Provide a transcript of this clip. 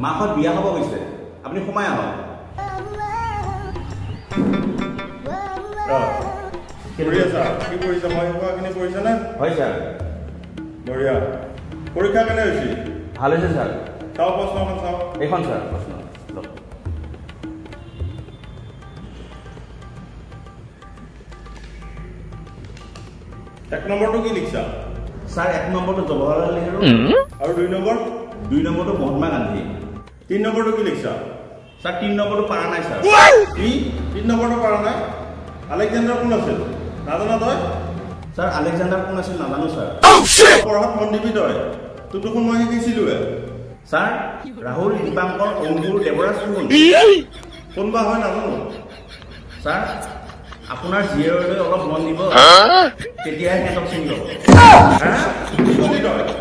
মাকত বিয়া হ'ব গৈছে আপুনি সোমাই আহক বঢ়িয়া ছাৰ কি কৰিছে মই কোৱাখিনি কৰিছে নে হয় ছাৰ বঢ়িয়া পৰীক্ষা কেনে হৈছে ভাল হৈছে ছাৰ চাওঁ প্ৰশ্নখন চাওঁ এইখন ছাৰ প্ৰশ্ন এক নম্বৰটো কি লিখছা ছাৰ এক নম্বৰটো জৱাহৰলাল নেহৰু আৰু দুই নম্বৰটো মহাত্মা গান্ধী 3 নম্বৰটো কি লিখছা ছাৰ 3 নম্বৰটো পাৰা নাই ছাৰ কি 3 নম্বৰটো পাৰা নাই আলেকজেণ্ডাৰ কোন আছিল নাজানা তই ছাৰ আলেকজেণ্ডাৰ কোন আছিল নাজানো ছাৰ পঢ়াত মন দিবি তই তোক দেখোন মই শিকিছিলোৱে ছাৰ ৰাহুল দীপাংকৰ অংকুৰ দেৱৰাজ কোনবা হয় নাজানো ছাৰ আপোনাৰ জীয়েৰলৈ অলপ মন দিব তেতিয়াহে সিহঁতক চিনি ল'ব কি কবি তই